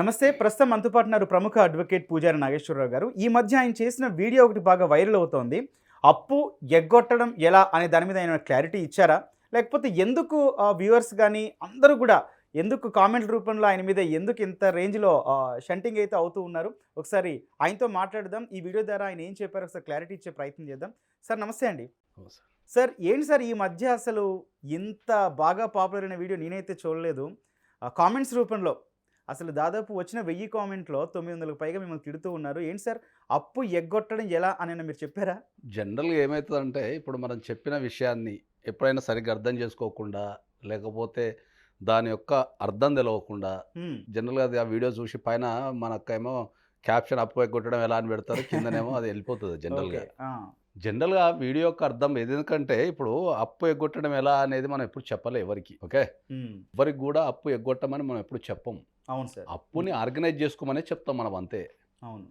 నమస్తే. ప్రస్తుతం మనతో పాటు ఉన్నారు ప్రముఖ అడ్వకేట్ పూజారి నాగేశ్వరరావు గారు. ఈ మధ్య ఆయన చేసిన వీడియో ఒకటి బాగా వైరల్ అవుతోంది. అప్పు ఎగ్గొట్టడం ఎలా అనే దాని మీద ఆయన క్లారిటీ ఇచ్చారా? లేకపోతే ఎందుకు వ్యూవర్స్ గాని అందరూ కూడా ఎందుకు కామెంట్ల రూపంలో ఆయన మీద ఎందుకు ఇంత రేంజ్‌లో షంటింగ్ అయితే అవుతూ ఉన్నారు? ఒకసారి ఆయనతో మాట్లాడదాం. ఈ వీడియో ద్వారా ఆయన ఏం చెప్పారో ఒకసారి క్లారిటీ ఇచ్చే ప్రయత్నం చేద్దాం. సార్ నమస్తే అండి. అవును సార్. సార్ ఏంటి సార్ ఈ మధ్య అసలు ఇంత బాగా పాపులర్ అయిన వీడియో నేనైతే చూడలేదు. కామెంట్స్ రూపంలో అసలు దాదాపు వచ్చిన 1000 కామెంట్‌లో 900కి పైగా మిమ్మల్ని తిడుతూ ఉన్నారు. ఏంటి సార్ అప్పు ఎగ్గొట్టడం ఎలా అని మీరు చెప్పారా? జనరల్‌గా ఏమైతదంటే, ఇప్పుడు మనం చెప్పిన విషయాన్ని ఎప్పుడైనా సరిగ్గా అర్థం చేసుకోకుండా, లేకపోతే దాని యొక్క అర్థం తెలవకుండా, హ్మ్. జనరల్‌గా అది ఆ వీడియో చూసి పైన మనకేమో క్యాప్షన్ అప్పు ఎగ్గొట్టడం ఎలా అని పెడతారు. కిందనేమో అది వెళ్ళిపోతది ఓకే. జనరల్‌గా. ఆ! జనరల్‌గా వీడియో యొక్క అర్థం ఎందుకంటే, ఇప్పుడు అప్పు ఎగ్గొట్టడం ఎలా అనేది మనం ఎప్పుడు చెప్పలే ఎవరికీ. ఓకే. హ్మ్. ఎవరికి గూడా అప్పు ఎగ్గొట్టమని మనం ఎప్పుడు చెప్పం. అవును సార్. అప్పుని ఆర్గనైజ్ చేసుకోమనే చెప్తాం మనం అంతే. అవును.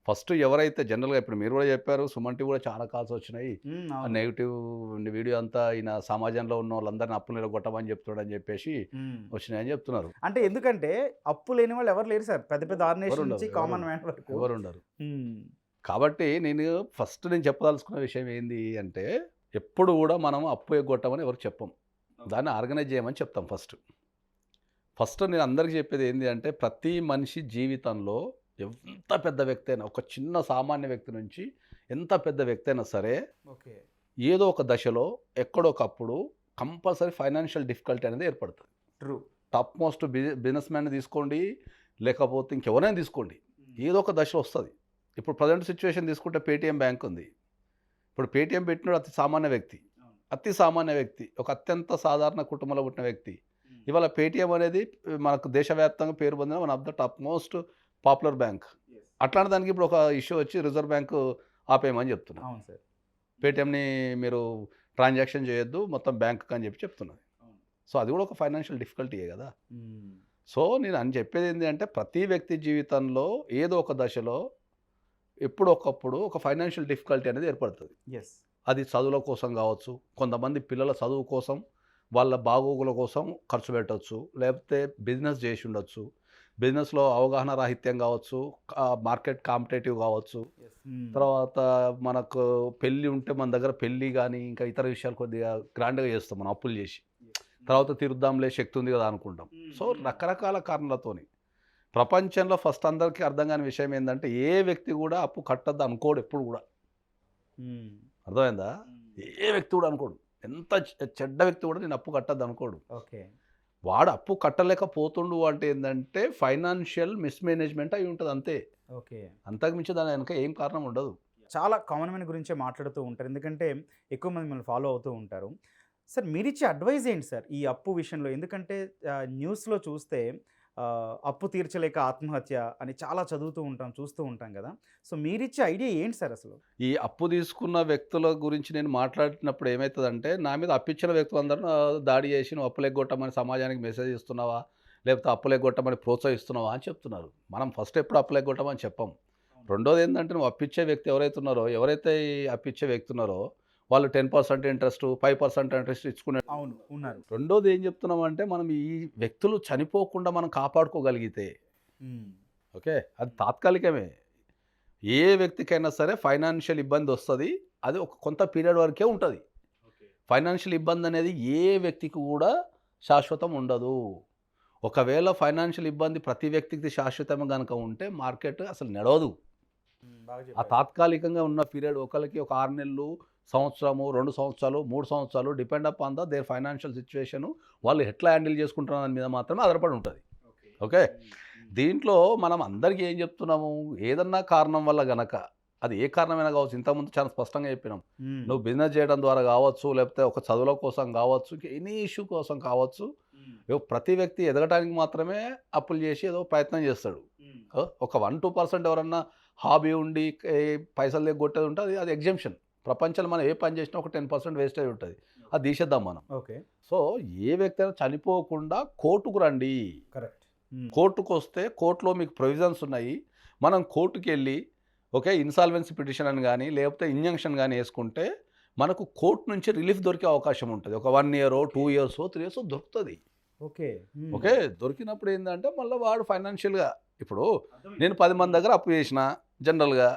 ఫస్ట్ ఎవరైతే జనరల్‌గా ఇప్పుడు మీరు గూడా చెప్పారు. సుమన్ టీవీ గూడా చాలా కాల్స్ వచ్చినాయి. హ్మ్. ఆ అవును. నెగెటివ్ వీడియో అంతా ఈయన సమాజంలో ఉన్నోళ్ళందరిని అప్పులు ఎరగొట్టమని చెప్తున్నాడని చెప్పేసి హ్మ్. వచ్చినాయని చెప్తున్నారు. అంటే ఎందుకంటే అప్పు లేని వాళ్ళు ఎవరు లేరు సార్. పెద్ద పెద్ద ఆర్గనైజేషన్ ఎవరుండరు. నుంచి కామన్ మ్యాన్ వరకు. ఎవరుండరు. హ్మ్. కాబట్టి నేను చెప్పదలుచుకున్న విషయం ఏంది అంటే, ఎప్పుడు గూడా మనం అప్పు ఎగ్గొట్టమని ఎవరికి చెప్పం. దాన్ని ఆర్గనైజ్ చేయమని చెప్తాం ఫస్ట్. ఫస్ట్ నేను అందరికి చెప్పేది ఏంది అంటే, ప్రతి మనిషి జీవితంలో ఎంత పెద్ద వ్యక్తి అయినా, ఒక చిన్న సామాన్య వ్యక్తి నుంచి ఎంత పెద్ద వ్యక్తి అయినా సరే, ఓకే. ఏదో ఒక దశలో ఎక్కడో ఒకప్పుడు కంపల్సరీ ఫైనాన్షియల్ డిఫికల్టీ అనేది ఏర్పడుతుంది. True. Top most business man తీసుకోండి, లేకపోతే ఇంకెవరైనా తీసుకోండి. ఏదో ఒక దశ వస్తది. ఇప్పుడు ప్రెజెంట్ సిట్యుయేషన్ తీసుకుంటే పేటీఎం బ్యాంక్ ఉంది. ఇప్పుడు పేటీఎం పెట్టినోడు అతి సామాన్య వ్యక్తి. అతి సామాన్య వ్యక్తి. ఒక అత్యంత సాధారణ కుటుంబంలో పుట్టిన వ్యక్తి. ఇవాళ పేటీఎం అనేది మనకు దేశవ్యాప్తంగా పేరు పొందిన one of the top most popular bank. అట్లాంటి దానికి ఇప్పుడు ఒక ఇష్యూ వచ్చి రిజర్వ్ బ్యాంకు ఆపేయమని చెప్తున్నారు. అవును సార్. పేటీఎంని మీరు ట్రాన్సాక్షన్ చేయొద్దు మొత్తం బ్యాంక్‌కి అని చెప్తున్నది. అవును. సో, అది కూడా ఒక ఫైనాన్షియల్ డిఫికల్టీయే కదా! హ్మ్. సో, నేను అని చెప్పేది ఏంది అంటే, ప్రతి వ్యక్తి జీవితంలో ఏదో ఒక దశలో ఎప్పుడో ఒకప్పుడు ఒక ఫైనాన్షియల్ డిఫికల్టీ అనేది ఏర్పడుతది. యెస్. అది చదువుల కోసం కావచ్చు, కొంతమంది పిల్లల చదువు కోసం, వాళ్ళ బాగోగుల కోసం ఖర్చు పెట్టొచ్చు. లేకపోతే బిజినెస్ చేసి ఉండొచ్చు. బిజినెస్‌లో అవగాహన రాహిత్యం కావచ్చు, మార్కెట్ కాంపిటేటివ్ కావచ్చు. యెస్. హ్మ్. తర్వాత మనకు పెళ్లి ఉంటే మన దగ్గర పెళ్లి గాని, ఇంకా ఇతర విషయాలు కొద్దిగా గ్రాండ్‌గా చేస్తాం మనం అప్పులు చేసి. తర్వాత తీరుద్దాంలే శక్తి ఉంది కదా అనుకుంటాం. సో, రకరకాల కారణాలతోని. ప్రపంచంలో ఫస్ట్ అందరికీ అర్థం కాని విషయం ఏందంటే, ఏ వ్యక్తి కూడా అప్పు కట్టొద్దు అనుకోడు ఎప్పుడు కూడా. హ్మ్. అర్థమైందా? ఏ వ్యక్తి కూడా అనుకోడు. ఎంత చెడ్డ వ్యక్తి కూడా నేను అప్పు కట్టొద్దు అనుకోడు. ఓకే. వాడు అప్పు కట్టలేకపోతుండు అంటే ఏందంటే, ఫైనాన్షియల్ మిస్‌మేనేజ్‌మెంట్ అయి ఉంటది అంతే. ఓకే. అంతకు మించి దాని వెనక ఏం కారణం ఉండదు. చాలా కామన్ మ్యాన్ గురించే మాట్లాడుతూ ఉంటారు. ఎందుకంటే ఎక్కువ మంది మిమ్మల్ని ఫాలో అవుతూ ఉంటారు. సార్ మీరిచ్చే అడ్వైస్ ఏంటి సార్ ఈ అప్పు విషయంలో? ఎందుకంటే న్యూస్‌లో చూస్తే అప్పు తీర్చలేక ఆత్మహత్య అని చాలా చదువుతూ ఉంటాం, చూస్తూ ఉంటాం గదా! సో మీరిచ్చే ఐడియా ఏంటి సార్ అసలు? ఈ అప్పు తీసుకున్న వ్యక్తుల గురించి నేను మాట్లాడినప్పుడు ఏమైతదంటే, నా మీద అప్పిచ్చిన వ్యక్తులందరూ దాడి చేసి, "నువ్వు అప్పులెగ్గొట్టమని సమాజానికి మెసేజ్ ఇస్తున్నావా? లేకపోతే అప్పులెగ్గొట్టమని ప్రోత్సహిస్తున్నావా?" అని చెప్తున్నారు. మనం ఫస్ట్ ఎప్పుడు అప్పులెగ్గొట్టమని చెప్పం. రెండోదేంటంటే, నువ్వు అప్పిచ్చే వ్యక్తి ఎవరైతే ఈ అప్పిచ్చే వ్యక్తి ఉన్నారో, వాళ్ళు 10% ఇంట్రెస్టు, 5% ఇంట్రెస్ట్ ఇచ్చుకునే. అవును. ఉన్నారు. రెండోది ఏం చెప్తున్నామంటే, మనం ఈ వ్యక్తులు చనిపోకుండా మనం కాపాడుకోగలిగితే, హ్మ్. ఓకే. అది తాత్కాలికమే. ఏ వ్యక్తికైనా సరే ఫైనాన్షియల్ ఇబ్బందొస్తది. అది ఒక కొంత పీరియడ్ వరకే ఉంటది. ఓకే. ఫైనాన్షియల్ ఇబ్బందనేది ఏ వ్యక్తికి గూడా శాశ్వతం ఉండదు. ఒకవేళ ఫైనాన్షియల్ ఇబ్బంది ప్రతి వ్యక్తికి శాశ్వతంగా గనక ఉంటే మార్కెట్ అసలు నడవదు. బాగా ఆ చెప్పారు. తాత్కాలికంగా ఉన్న పీరియడ్ ఒకళ్ళకి ఒక 6 నెలలు, సంవత్సరము, 2 సంవత్సరాలు, 3 సంవత్సరాలు depend upon there financial situation. వాళ్ళు ఎట్లా హ్యాండిల్ చేసుకుంటున్న దాని మీద మాత్రమే ఆధారపడి ఉంటది. ఓకే. ఓకే. హ్మ్. హ్మ్. దీంట్లో మనం అందరికీ ఏం చెప్తున్నాము? ఏదన్నా కారణం వల్ల గనక, అది ఏ కారణమైనా కావచ్చు. ఇంతకుముందు చాలా స్పష్టంగా చెప్పినాం. హ్మ్. నువ్వు బిజినెస్ చేయడం ద్వారా కావచ్చు, లేకపోతే ఒక చదువుల కోసం కావచ్చు, ఇంక ఎనీ ఇష్యూ కోసం కావచ్చు. హ్మ్. ప్రతి వ్యక్తి ఎదగటానికి మాత్రమే అప్పులు చేసి ఏదో ప్రయత్నం చేస్తాడు. హ్మ్. ఒక 1, 2% ఎవరన్నా హాబీ ఉండి పైసలు ఎగ్గొట్టేది ఉంటే అది అది ఎగ్జంప్షన్. ప్రపంచంలో మనం ఏ పని చేసినా ఒక 10% వేస్టేజ్ ఉంటది. అది తీసేద్దాం మనం. ఓకే. సో, ఏ వ్యక్తి అయినా చనిపోకుండా కోర్టుకు రండి. కరెక్ట్. హ్మ్. కోర్టుకొస్తే కోర్టులో మీకు ప్రొవిజన్స్ ఉన్నాయి. మనం కోర్టుకెళ్ళి ఓకే. ఇన్సాల్వెన్సీ పిటిషన్ అని గాని, లేకపోతే ఇంజంక్షన్ గాని యేసుకుంటే, మనకు కోర్ట్ నుంచి రిలీఫ్ దొరికే అవకాశం ఉంటది. ఒక 1 ఇయరో, 2 ఇయర్సో, 3 ఇయర్సో దొరుకుతది. ఓకే. ఓకే, దొరికినప్పుడు ఏంటంటే మళ్ళీ వాడు ఫైనాన్షియల్గా ఇప్పుడు నేను 10 మంది దగ్గర అప్పు చేసిన జనరల్గా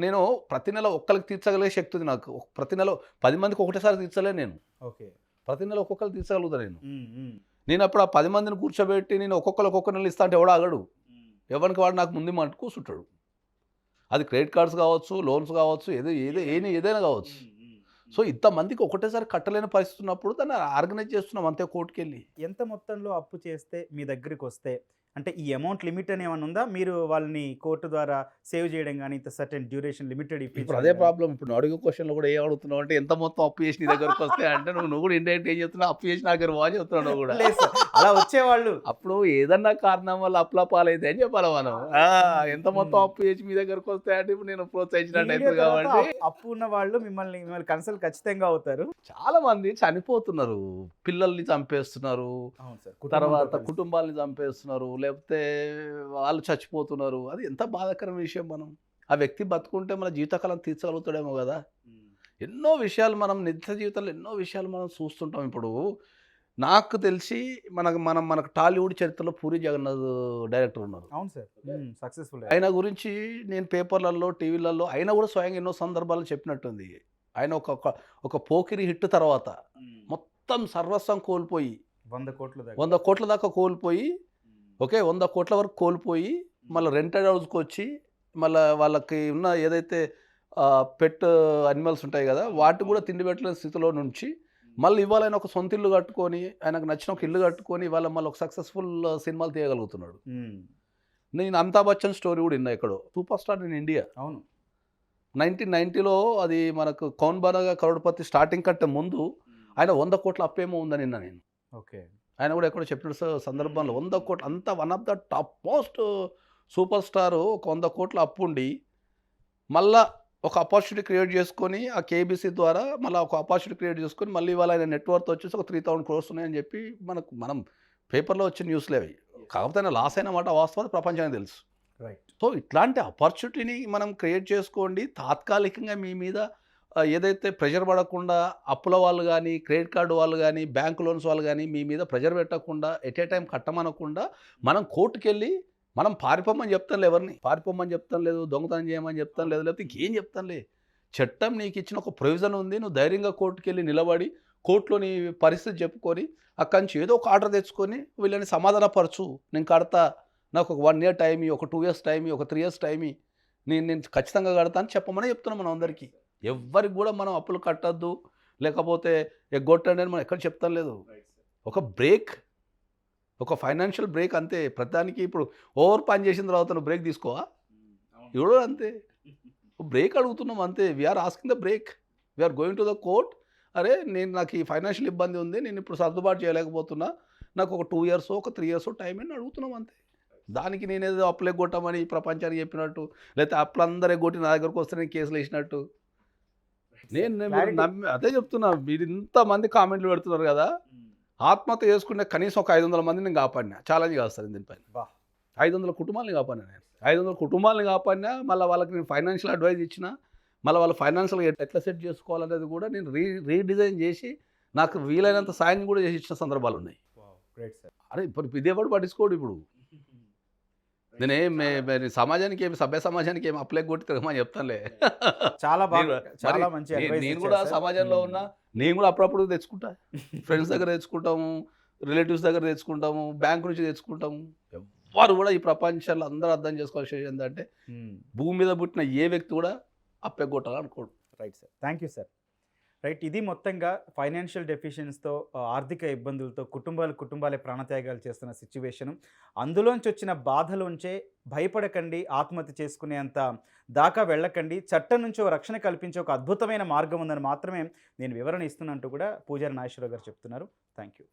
నేను ప్రతి నెల ఒక్కరికి తీర్చగలిగే శక్తి ఉంది నాకు. ప్రతి నెల 10 మందికి ఒకటేసారి తీర్చలే నేను. ఓకే. ప్రతి నెల ఒక్కొక్కరికి తీర్చగలుగుతా నేను. నేను అప్పుడు ఆ 10 మందిని కూర్చోబెట్టి నేను ఒక్కొక్క నెల ఇస్తా అంటే ఎవడో ఆగడు. ఎవరికి వాడు నాకు ముందు మాట కూర్చుంటాడు. అది క్రెడిట్ కార్డ్స్ కావచ్చు, లోన్స్ కావచ్చు, ఏదైనా కావచ్చు. సో ఇంతమందికి ఒకటేసారి కట్టలేని పరిస్థితి ఉన్నప్పుడు దాన్ని ఆర్గనైజ్ చేస్తున్నాం అంతే కోర్టుకెళ్ళి. ఎంత మొత్తంలో అప్పు చేస్తే మీ దగ్గరికి వస్తే అంటే ఈ అమౌంట్ లిమిట్ అని ఏమైనా ఉందా? మీరు వాళ్ళని కోర్టు ద్వారా సేవ్ చేయడం గానీ, ఇంత సర్టెన్ డ్యూరేషన్ లిమిటెడ్ ఇప్పుడు అదే ప్రాబ్లం. ఇప్పుడు నువ్వు అడిగే క్వశ్చన్లో కూడా ఏం అడుగుతున్నావు అంటే ఎంత మొత్తం అప్పు చేసి నీ దగ్గరకు వస్తే అంటే నువ్వు కూడా ఇండైరెక్ట్ ఏం చెప్తున్నావు, అప్పు చేసి నా దగ్గర బాగా చెప్తున్నావు నువ్వు కూడా. లేదు సార్, అలా వచ్చేవాళ్ళు అప్పుడు ఏదన్నా కారణం వల్ల అప్పుల పాలైతే అని చెప్పాలి మనం. ఎంత మొత్తం అప్పు చేసి మీ దగ్గరకు వస్తే అంటే ఇప్పుడు నేను ప్రోత్సహించినట్టు అవుతుంది కాబట్టి అప్పు ఉన్న వాళ్ళు మిమ్మల్ని కన్సల్ట్ ఖచ్చితంగా అవుతారు. చాలా మంది చనిపోతున్నారు, పిల్లల్ని చంపేస్తున్నారు, అవును సార్. తర్వాత కుటుంబాలని చంపేస్తున్నారు, లేకపోతే వాళ్ళు చచ్చిపోతున్నారు. అది ఎంత బాధాకరమైన విషయం. మనం ఆ వ్యక్తి బతుకుంటే మన జీవితకాలం తీర్చగలుగుతాడేమో కదా. ఎన్నో విషయాలు మనం నిత్య జీవితంలో ఎన్నో విషయాలు మనం చూస్తుంటాం. ఇప్పుడు నాకు తెలిసి మనకు టాలీవుడ్ చరిత్రలో పూరి జగన్నాథ్ డైరెక్టర్ ఉన్నారు. అవును సార్, సక్సెస్ఫుల్. ఆయన గురించి నేను పేపర్లలో టీవీలలో ఆయన కూడా స్వయంగా ఎన్నో సందర్భాలు చెప్పినట్టుంది. ఆయన ఒక పోకిరి హిట్ తర్వాత మొత్తం సర్వస్వం కోల్పోయి 100 కోట్ల దాకా కోల్పోయి, ఓకే, 100 కోట్ల వరకు కోల్పోయి మళ్ళీ రెంటెడ్ హౌస్కి వచ్చి మళ్ళీ వాళ్ళకి ఉన్న ఏదైతే పెట్ అనిమల్స్ ఉంటాయి కదా వాటి కూడా తిండి పెట్టలేని స్థితిలో నుంచి మళ్ళీ ఇవాళ ఆయన ఒక సొంత ఇల్లు కట్టుకొని ఆయనకు నచ్చిన ఒక ఇల్లు కట్టుకొని ఇవాళ మళ్ళీ ఒక సక్సెస్ఫుల్ సినిమాలు తీయగలుగుతున్నాడు. నేను అమితాబ్ బచ్చన్ స్టోరీ కూడా విన్నా ఎక్కడో, సూపర్ స్టార్ ఇన్ ఇండియా. అవును. 1990లో అది మనకు కౌన్ బనేగా కరోడ్పతి స్టార్టింగ్ కంటే ముందు ఆయన 100 కోట్ల అప్పేమో ఉందని నిన్న నేను. ఓకే. ఆయన కూడా ఎక్కడో చెప్పిన సందర్భంలో 100 కోట్లు అంతా one of the top most super star ఒక 100 కోట్ల అప్పు ఉండి మళ్ళా ఒక ఆపర్చునిటీ క్రియేట్ చేసుకొని ఆ కేబీసీ ద్వారా మళ్ళీ ఒక ఆపర్చునిటీ క్రియేట్ చేసుకొని మళ్ళీ ఇవాళ ఆయన నెట్వర్త్ వచ్చేసి ఒక 3000 crores ఉన్నాయని చెప్పి మనం పేపర్లో వచ్చిన న్యూస్లే అవి. కాకపోతే ఆయన లాస్ అయిన మాట వాస్తవం ప్రపంచానికి తెలుసు. రైట్. సో ఇట్లాంటి ఆపర్చునిటీని మనం క్రియేట్ చేసుకోండి. తాత్కాలికంగా మీ మీద ఏదైతే ప్రెషర్ పడకుండా అప్పుల వాళ్ళు కానీ, క్రెడిట్ కార్డు వాళ్ళు కానీ, బ్యాంక్ లోన్స్ వాళ్ళు కానీ మీ మీద ప్రెషర్ పెట్టకుండా ఎట్ ఏ టైం కట్టమనకుండా మనం కోర్టుకెళ్ళి మనం పారిపోమని చెప్తాను, ఎవరిని పారిపోమని చెప్తాను లేదు, దొంగతనం చేయమని చెప్తాను లేదు, లేకపోతే ఇంకేం చెప్తానులే. చట్టం నీకు ఇచ్చిన ఒక ప్రొవిజన్ ఉంది, నువ్వు ధైర్యంగా కోర్టుకెళ్ళి నిలబడి కోర్టులో నీ పరిస్థితి చెప్పుకొని అక్కడి నుంచి ఏదో ఒక ఆర్డర్ తెచ్చుకొని వీళ్ళని సమాధానపరచు, నేను కడతా, నాకు ఒక 1 year టైం, ఒక 2 years టైం, ఒక 3 years టైం, నేను ఖచ్చితంగా కడతా అని చెప్పమని చెప్తున్నాం మనం అందరికీ. ఎవ్వరికి కూడా మనం అప్పులు కట్టద్దు లేకపోతే ఎగ్గొట్టండి అని మనం ఎక్కడ చెప్తాం లేదు. ఒక బ్రేక్, ఒక ఫైనాన్షియల్ బ్రేక్ అంతే. ప్రతిదానికి ఇప్పుడు ఓవర్ పని చేసిన తర్వాత నువ్వు బ్రేక్ తీసుకోవా? ఎవడో అంతే, బ్రేక్ అడుగుతున్నాం అంతే. We're asking the break, we're going to the court. అరే నాకు ఈ ఫైనాన్షియల్ ఇబ్బంది ఉంది, నేను ఇప్పుడు సర్దుబాటు చేయలేకపోతున్నా, నాకు ఒక 2 years ఒక 3 years టైం అని అడుగుతున్నాం అంతే. దానికి నేనేదో అప్పులు ఎగ్గొట్టామని ప్రపంచానికి చెప్పినట్టు, లేకపోతే అప్పులందరూ ఎగ్గొట్టి నా దగ్గరకు వస్తే నేను కేసులు వేసినట్టు నేను అదే చెప్తున్నా. మీరు ఇంతమంది కామెంట్లు పెడుతున్నారు కదా, ఆత్మహత్య చేసుకుంటే కనీసం ఒక 500 మందిని నేను కాపాడినా, ఛాలెంజ్ కాస్తాను దీనిపైన. 500 కుటుంబాలని కాపాడినా నేను, 500 కుటుంబాలని కాపాడినా. మళ్ళీ వాళ్ళకి నేను ఫైనాన్షియల్ అడ్వైజ్ ఇచ్చిన, మళ్ళీ వాళ్ళ ఫైనాన్షియల్గా ఎట్లా సెట్ చేసుకోవాలనేది కూడా నేను రీడిజైన్ చేసి నాకు వీలైనంత సాయం కూడా చేసి ఇచ్చిన సందర్భాలు ఉన్నాయి. అరే ఇప్పుడు ఇదేవాడు పట్టించుకోడు. ఇప్పుడు నేనేం సమాజానికి ఏమి, సభ్య సమాజానికి ఏమి అప్లై కొట్టి తిరగమని చెప్తానులే. చాలా బాగా, చాలా మంచి. నేను కూడా సమాజంలో ఉన్నా, నేను కూడా అప్పుడప్పుడు తెచ్చుకుంటా, ఫ్రెండ్స్ దగ్గర తెచ్చుకుంటాము, రిలేటివ్స్ దగ్గర తెచ్చుకుంటాము, బ్యాంక్ నుంచి తెచ్చుకుంటాము. ఎవ్వరు కూడా ఈ ప్రపంచంలో అందరూ అర్థం చేసుకోవాల్సిన విషయం ఏంటంటే భూమి మీద పుట్టిన ఏ వ్యక్తి కూడా అప్పెగొట్టాలనుకోడు. Right sir, thank you sir. Right, ఇది మొత్తంగా ఫైనాన్షియల్ డెఫిషియన్స్తో, ఆర్థిక ఇబ్బందులతో కుటుంబాలే ప్రాణత్యాగాలు చేస్తున్న సిచ్యువేషను. అందులోంచి వచ్చిన బాధలోంచే భయపడకండి, ఆత్మహత్య చేసుకునేంత దాకా వెళ్ళకండి, చట్టం నుంచి రక్షణ కల్పించే ఒక అద్భుతమైన మార్గం ఉందని మాత్రమే నేను వివరణ ఇస్తున్నట్టు కూడా పూజారి నాగేశ్వరరావు గారు చెప్తున్నారు. Thank you.